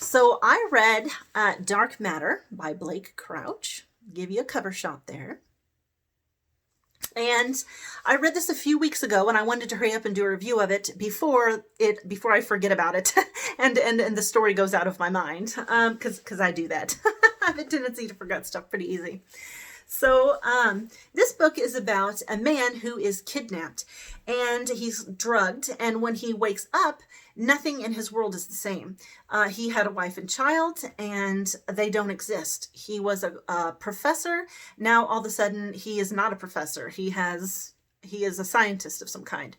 So I read Dark Matter by Blake Crouch. Give you a cover shot there. And I read this a few weeks ago, and I wanted to hurry up and do a review of it before I forget about it, and the story goes out of my mind, because I do that. I have a tendency to forget stuff pretty easy. So this book is about a man who is kidnapped, and he's drugged, and when he wakes up, nothing in his world is the same. He had a wife and child, and they don't exist. He was a professor. Now all of a sudden he is not a professor. He is a scientist of some kind,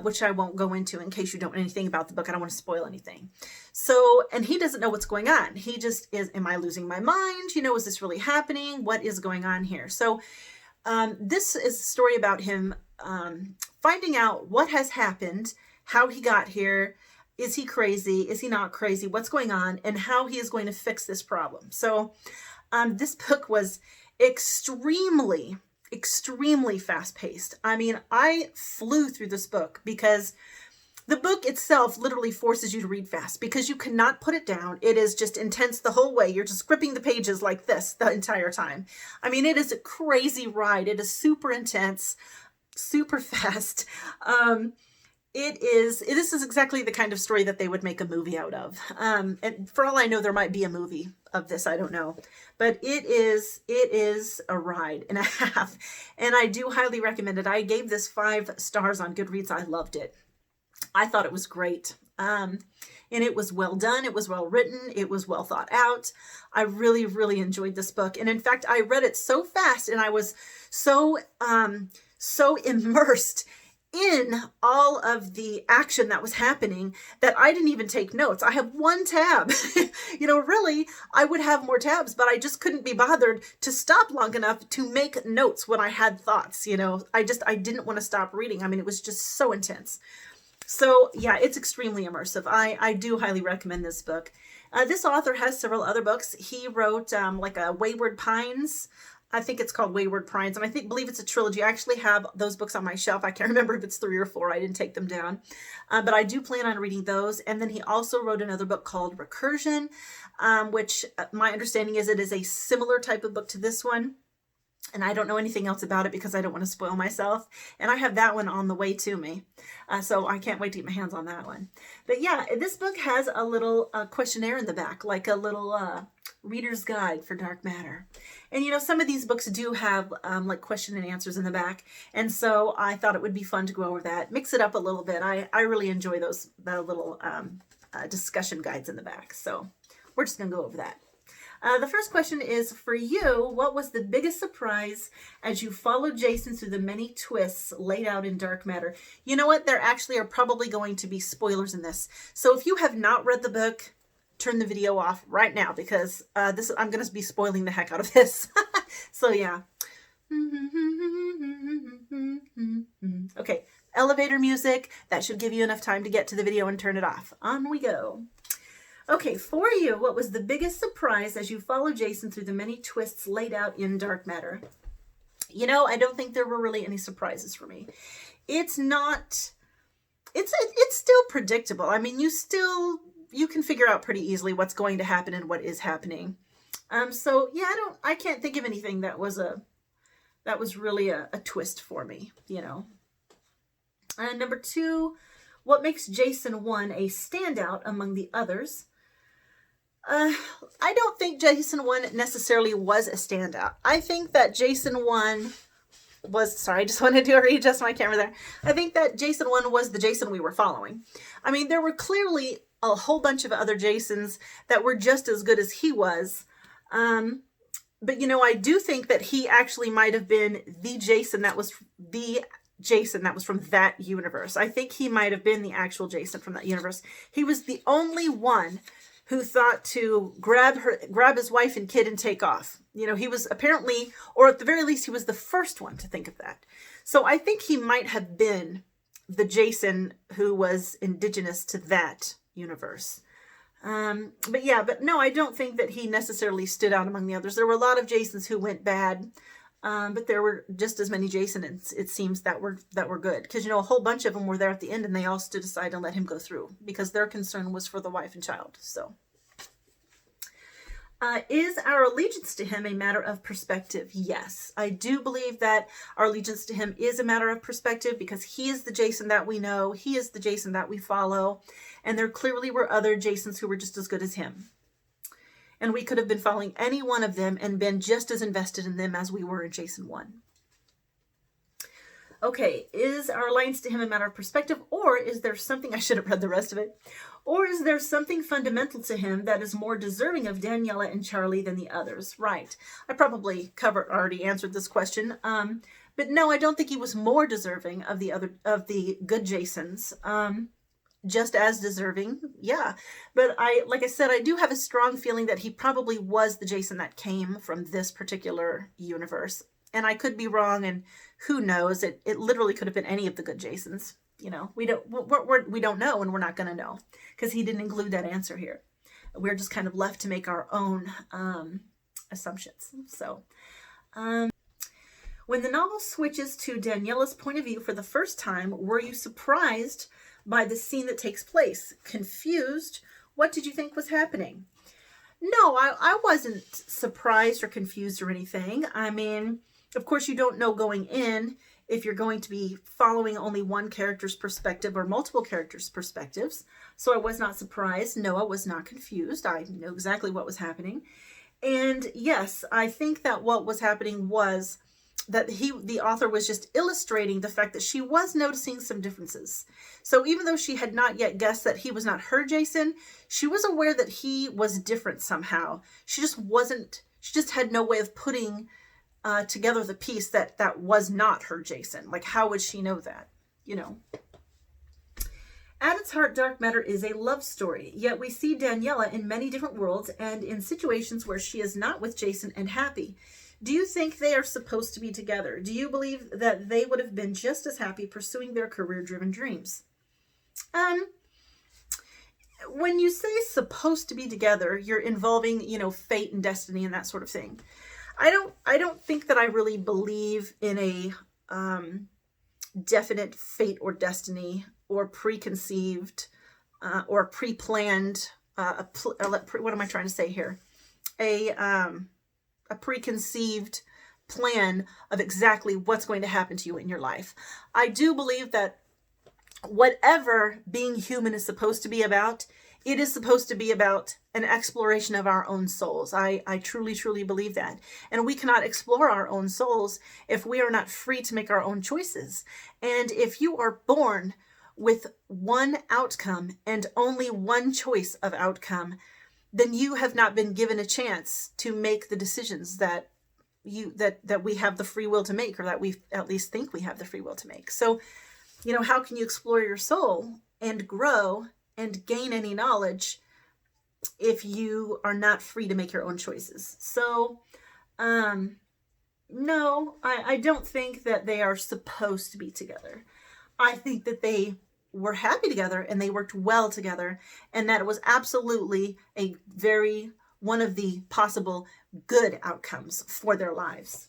which I won't go into in case you don't know anything about the book. I don't want to spoil anything. So, and he doesn't know what's going on. He just is, am I losing my mind? You know, is this really happening? What is going on here? So this is a story about him finding out what has happened, how he got here. Is he crazy? Is he not crazy? What's going on? And how he is going to fix this problem. So this book was extremely fast-paced. I mean, I flew through this book because the book itself literally forces you to read fast because you cannot put it down. It is just intense the whole way. You're just gripping the pages like this the entire time. I mean, it is a crazy ride. It is super intense, super fast. This is exactly the kind of story that they would make a movie out of. And for all I know, there might be a movie of this. I don't know, but it is a ride and a half. And I do highly recommend it. I gave this 5 stars on Goodreads. I loved it. I thought it was great. And it was well done. It was well written. It was well thought out. I really enjoyed this book. And in fact, I read it so fast and I was so immersed in all of the action that was happening that I didn't even take notes. I have 1 tab. You know, really, I would have more tabs, but I just couldn't be bothered to stop long enough to make notes when I had thoughts. You know, I didn't want to stop reading. I mean, it was just so intense. So yeah, it's extremely immersive. I do highly recommend this book. This author has several other books. He wrote like a Wayward Pines. I think it's called Wayward Pines, and I believe it's a trilogy. I actually have those books on my shelf. I can't remember if it's 3 or 4. I didn't take them down, but I do plan on reading those. And then he also wrote another book called Recursion, which my understanding is it is a similar type of book to this one. And I don't know anything else about it because I don't want to spoil myself. And I have that one on the way to me. So I can't wait to get my hands on that one. But yeah, this book has a little questionnaire in the back, like a little reader's guide for Dark Matter. And you know, some of these books do have like question and answers in the back. And so I thought it would be fun to go over that, mix it up a little bit. I really enjoy the little discussion guides in the back. So we're just going to go over that. The first question is for you. What was the biggest surprise as you followed Jason through the many twists laid out in Dark Matter? You know what? There actually are probably going to be spoilers in this. So if you have not read the book, turn the video off right now because I'm going to be spoiling the heck out of this. So yeah. Okay. Elevator music. That should give you enough time to get to the video and turn it off. On we go. Okay, for you, what was the biggest surprise as you follow Jason through the many twists laid out in Dark Matter? You know, I don't think there were really any surprises for me. It's still predictable. I mean, you can figure out pretty easily what's going to happen and what is happening. So yeah, I can't think of anything that was really a twist for me, you know. And number 2, what makes Jason 1 a standout among the others? I don't think Jason 1 necessarily was a standout. I think that Jason 1 was, sorry, I just wanted to readjust my camera there. I think that Jason 1 was the Jason we were following. I mean, there were clearly a whole bunch of other Jasons that were just as good as he was. But, you know, I do think that he actually might have been the Jason that was from that universe. I think he might have been the actual Jason from that universe. He was the only one who thought to grab his wife and kid and take off. You know, he was apparently, or at the very least, he was the first one to think of that. So I think he might have been the Jason who was indigenous to that universe. But no, I don't think that he necessarily stood out among the others. There were a lot of Jasons who went bad. But there were just as many Jasons, it seems, that were good. Because, you know, a whole bunch of them were there at the end and they all stood aside and let him go through because their concern was for the wife and child. So, Is our allegiance to him a matter of perspective? Yes, I do believe that our allegiance to him is a matter of perspective, because he is the Jason that we know. He is the Jason that we follow. And there clearly were other Jasons who were just as good as him. And we could have been following any one of them and been just as invested in them as we were in Jason 1. Okay, is our alliance to him a matter of perspective, or is there something, I should have read the rest of it, or is there something fundamental to him that is more deserving of Daniela and Charlie than the others? Right. I probably already answered this question. But no, I don't think he was more deserving of the good Jasons. Just as deserving, yeah. But like I said, I do have a strong feeling that he probably was the Jason that came from this particular universe. And I could be wrong, and who knows? It literally could have been any of the good Jasons. You know, we don't know, and we're not going to know, because he didn't include that answer here. We're just kind of left to make our own assumptions. So, when the novel switches to Daniela's point of view for the first time, were you surprised by the scene that takes place? Confused? What did you think was happening? No, I wasn't surprised or confused or anything. I mean, of course, you don't know going in if you're going to be following only one character's perspective or multiple characters' perspectives. So I was not surprised. No, I was not confused. I knew exactly what was happening. And yes, I think that what was happening was that the author was just illustrating the fact that she was noticing some differences. So even though she had not yet guessed that he was not her Jason, she was aware that he was different somehow. She just had no way of putting together the piece that was not her Jason. Like, how would she know that? You know. At its heart, Dark Matter is a love story, yet we see Daniela in many different worlds and in situations where she is not with Jason and happy. Do you think they are supposed to be together? Do you believe that they would have been just as happy pursuing their career-driven dreams? When you say supposed to be together, you're involving, fate and destiny and that sort of thing. I don't think that I really believe in a definite fate or destiny or preconceived or pre-planned. What am I trying to say here? A preconceived plan of exactly what's going to happen to you in your life. I do believe that whatever being human is supposed to be about, it is supposed to be about an exploration of our own souls. I truly, truly believe that. And we cannot explore our own souls if we are not free to make our own choices. And if you are born with one outcome and only one choice of outcome, then you have not been given a chance to make the decisions that we have the free will to make, or that we at least think we have the free will to make. So, how can you explore your soul and grow and gain any knowledge if you are not free to make your own choices? So, no, I don't think that they are supposed to be together. I think that they were happy together and they worked well together, and that it was absolutely one of the possible good outcomes for their lives.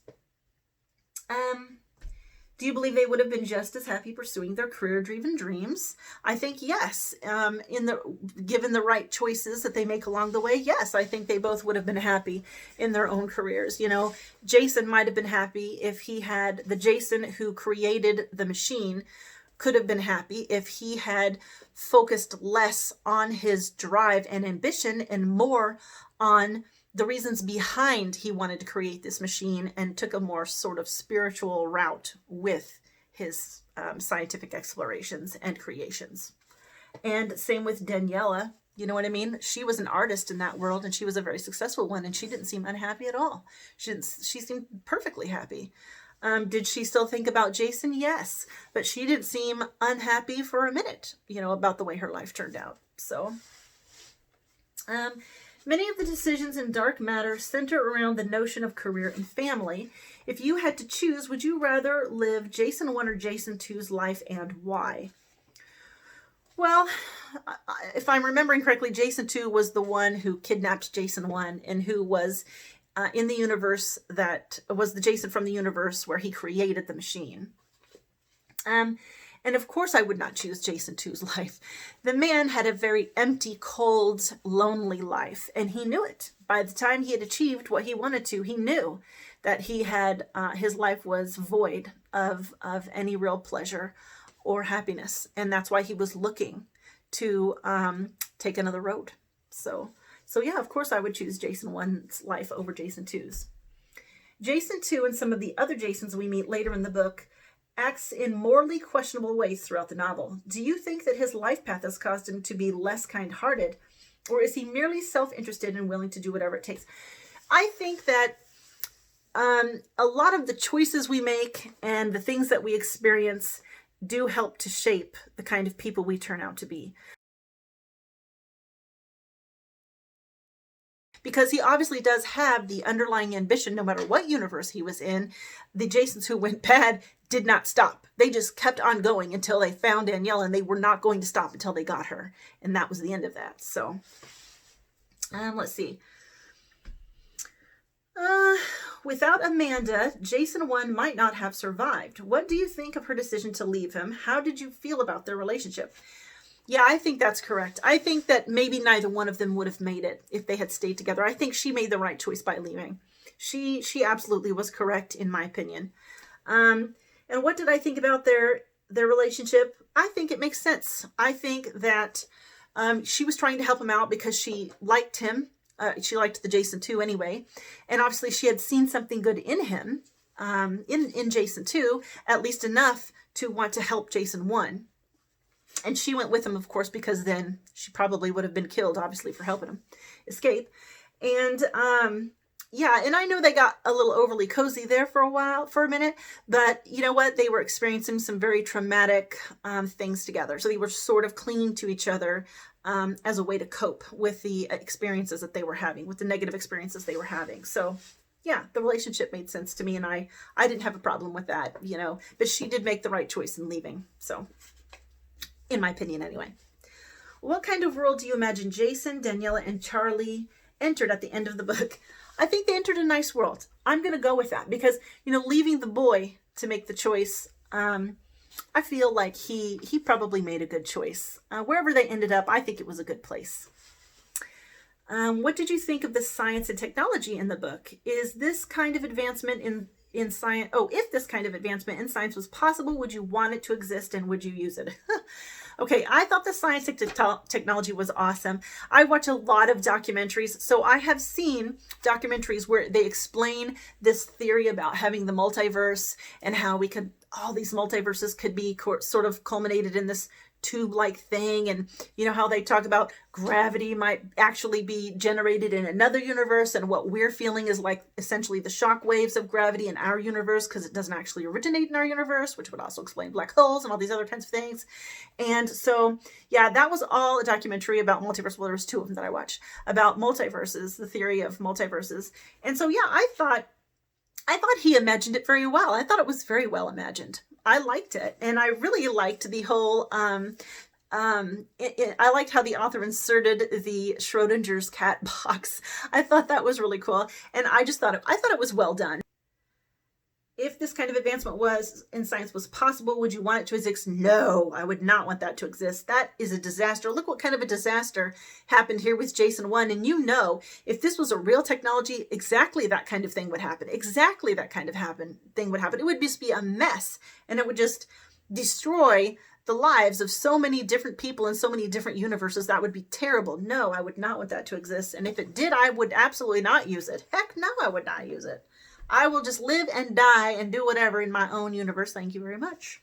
Do you believe they would have been just as happy pursuing their career-driven dreams? I think yes. Given the right choices that they make along the way, yes, I think they both would have been happy in their own careers. Jason might have been happy if he had the Jason who created the machine could have been happy if he had focused less on his drive and ambition and more on the reasons behind he wanted to create this machine, and took a more sort of spiritual route with his scientific explorations and creations. And same with Daniela. You know what I mean? She was an artist in that world, and she was a very successful one, and she didn't seem unhappy at all. She seemed perfectly happy. Did she still think about Jason? Yes, but she didn't seem unhappy for a minute, about the way her life turned out. So, many of the decisions in Dark Matter center around the notion of career and family. If you had to choose, would you rather live Jason 1 or Jason 2's life, and why? Well, if I'm remembering correctly, Jason 2 was the one who kidnapped Jason 1 and who was in the universe that was the Jason from the universe where he created the machine. And of course I would not choose Jason 2's life. The man had a very empty, cold, lonely life, and he knew it. By the time he had achieved what he wanted to, he knew that he had, his life was void of any real pleasure or happiness. And that's why he was looking to take another road. So yeah, of course I would choose Jason 1's life over Jason 2's. Jason 2 and some of the other Jasons we meet later in the book acts in morally questionable ways throughout the novel. Do you think that his life path has caused him to be less kind-hearted, or is he merely self-interested and willing to do whatever it takes? I think that a lot of the choices we make and the things that we experience do help to shape the kind of people we turn out to be. Because he obviously does have the underlying ambition, no matter what universe he was in. The Jasons who went bad did not stop. They just kept on going until they found Danielle, and they were not going to stop until they got her. And that was the end of that. So, let's see. Without Amanda, Jason 1 might not have survived. What do you think of her decision to leave him? How did you feel about their relationship? Yeah, I think that's correct. I think that maybe neither one of them would have made it if they had stayed together. I think she made the right choice by leaving. She absolutely was correct, in my opinion. And what did I think about their relationship? I think it makes sense. I think that she was trying to help him out because she liked him. She liked the Jason 2 anyway. And obviously she had seen something good in him, in Jason 2, at least enough to want to help Jason 1. And she went with him, of course, because then she probably would have been killed, obviously, for helping him escape. And yeah, and I know they got a little overly cozy there for a minute, but you know what? They were experiencing some very traumatic things together. So they were sort of clinging to each other as a way to cope with the experiences that they were having, with the negative experiences they were having. So yeah, the relationship made sense to me, and I didn't have a problem with that, you know, but she did make the right choice in leaving. So, in my opinion anyway. What kind of world do you imagine Jason, Daniela, and Charlie entered at the end of the book? I think they entered a nice world. I'm going to go with that because, you know, leaving the boy to make the choice, I feel like he probably made a good choice. Wherever they ended up, I think it was a good place. What did you think of the science and technology in the book? Is this kind of advancement in science, if this kind of advancement in science was possible, would you want it to exist and would you use it? Okay, I thought the science and technology was awesome. I watch a lot of documentaries, so I have seen documentaries where they explain this theory about having the multiverse and how all these multiverses could be sort of culminated in this tube-like thing, and you know how they talk about gravity might actually be generated in another universe, and what we're feeling is like essentially the shock waves of gravity in our universe because it doesn't actually originate in our universe, which would also explain black holes and all these other kinds of things. And so yeah, that was all a documentary about multiverse. Well, there was two of them that I watched about multiverses, the theory of multiverses. And so yeah, I thought he imagined it very well. I thought it was very well imagined. I liked it. And I really liked the whole, I liked how the author inserted the Schrodinger's cat box. I thought that was really cool. And I thought it was well done. If this kind of advancement in science was possible, would you want it to exist? No, I would not want that to exist. That is a disaster. Look what kind of a disaster happened here with Jason 1. And you know, if this was a real technology, exactly that kind of thing would happen. Exactly that kind of thing would happen. It would just be a mess, and it would just destroy the lives of so many different people in so many different universes. That would be terrible. No, I would not want that to exist. And if it did, I would absolutely not use it. Heck no, I would not use it. I will just live and die and do whatever in my own universe. Thank you very much.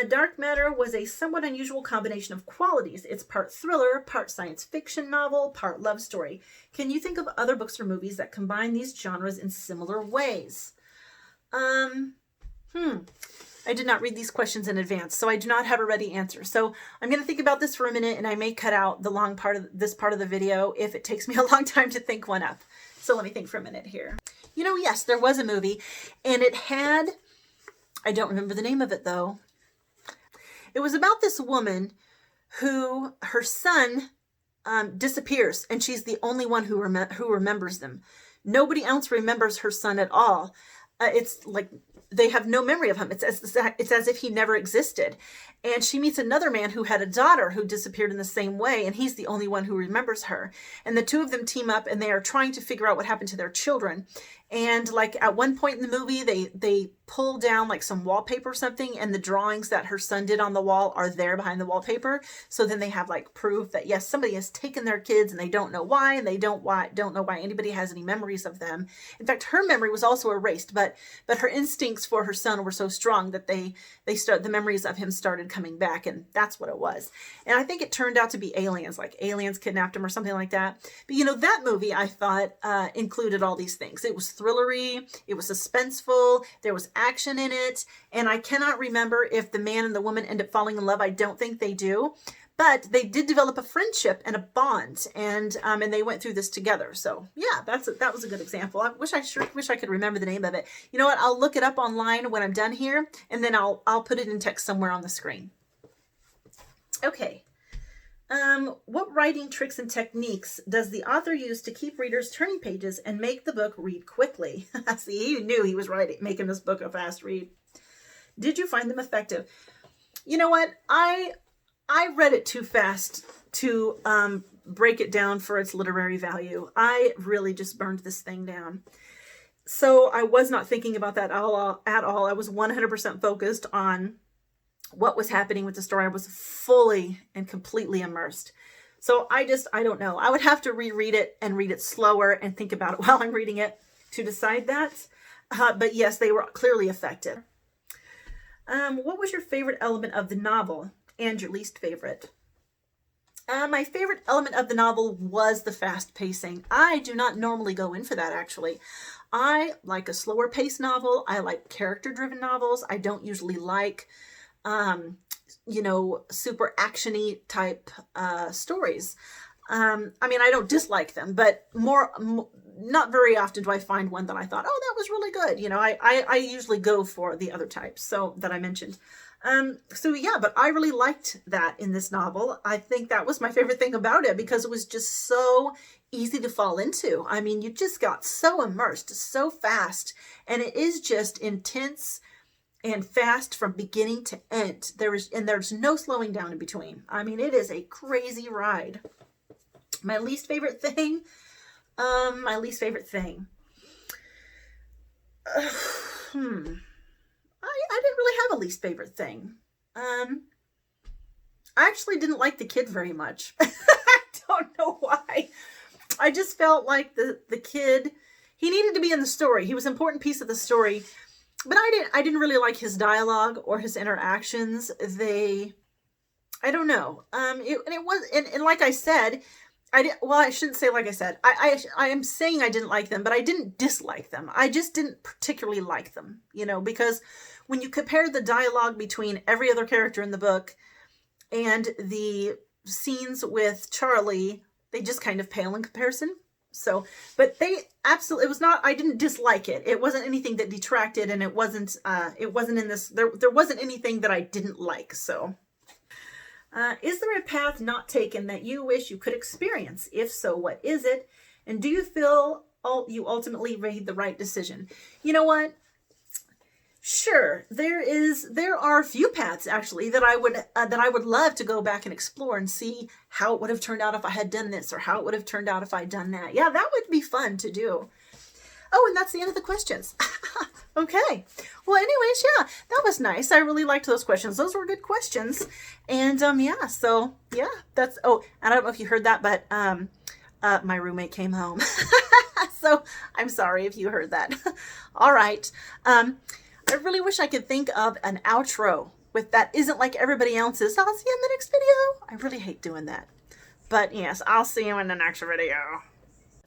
Dark Matter was a somewhat unusual combination of qualities. It's part thriller, part science fiction novel, part love story. Can you think of other books or movies that combine these genres in similar ways? I did not read these questions in advance, so I do not have a ready answer. So I'm going to think about this for a minute, and I may cut out the long part of this part of the video if it takes me a long time to think one up. So let me think for a minute here. You know, yes, there was a movie, and it had, I don't remember the name of it though. It was about this woman who, her son disappears, and she's the only one who remembers them. Nobody else remembers her son at all. it's like they have no memory of him. It's as if he never existed. And she meets another man who had a daughter who disappeared in the same way, and he's the only one who remembers her. And the two of them team up, and they are trying to figure out what happened to their children. And like at one point in the movie, they pull down like some wallpaper or something, and the drawings that her son did on the wall are there behind the wallpaper. So then they have like proof that yes, somebody has taken their kids, and they don't know why, and they don't know why anybody has any memories of them. In fact, her memory was also erased, but her instincts for her son were so strong that the memories of him started coming back, and that's what it was. And I think it turned out to be aliens, like aliens kidnapped him or something like that. But you know, that movie I thought included all these things. It was thrillery, it was suspenseful, there was action in it, and I cannot remember if the man and the woman end up falling in love. I don't think they do, but they did develop a friendship and a bond, and they went through this together. So yeah, that was a good example. I sure wish I could remember the name of it. You know what? I'll look it up online when I'm done here, and then I'll put it in text somewhere on the screen. Okay. What writing tricks and techniques does the author use to keep readers turning pages and make the book read quickly? See, he knew he was making this book a fast read. Did you find them effective? You know what? I read it too fast to break it down for its literary value. I really just burned this thing down. So I was not thinking about that at all. I was 100% focused on what was happening with the story. I was fully and completely immersed. So I don't know. I would have to reread it and read it slower and think about it while I'm reading it to decide that. But yes, they were clearly effective. What was your favorite element of the novel and your least favorite? My favorite element of the novel was the fast pacing. I do not normally go in for that, actually. I like a slower paced novel. I like character-driven novels. I don't usually like super actiony type stories. I mean, I don't dislike them, but not very often do I find one that I thought, oh, that was really good. You know, I usually go for the other types, so that I mentioned. So yeah, but I really liked that in this novel. I think that was my favorite thing about it, because it was just so easy to fall into. I mean, you just got so immersed so fast, and it is just intense and fast from beginning to end. There's no slowing down in between. I mean, it is a crazy ride. My least favorite thing. I didn't really have a least favorite thing. I actually didn't like the kid very much. I don't know why. I just felt like the kid, he needed to be in the story. He was an important piece of the story. But I didn't really like his dialogue or his interactions. I don't know. And like I said, I shouldn't say like I said. I am saying I didn't like them, but I didn't dislike them. I just didn't particularly like them, because when you compare the dialogue between every other character in the book and the scenes with Charlie, they just kind of pale in comparison. So, but it was not, I didn't dislike it. It wasn't anything that detracted, and it wasn't in this, there wasn't anything that I didn't like. So, is there a path not taken that you wish you could experience? If so, what is it? And do you feel you ultimately made the right decision? You know what? Sure, there are a few paths actually that I would love to go back and explore and see how it would have turned out if I had done this, or how it would have turned out if I'd done that. Yeah, that would be fun to do. Oh, and that's the end of the questions. Okay. Well, anyways, yeah, that was nice. I really liked those questions. Those were good questions. And yeah, so yeah, and I don't know if you heard that, but my roommate came home. So I'm sorry if you heard that. All right. I really wish I could think of an outro that isn't like everybody else's. I'll see you in the next video. I really hate doing that. But yes, I'll see you in the next video.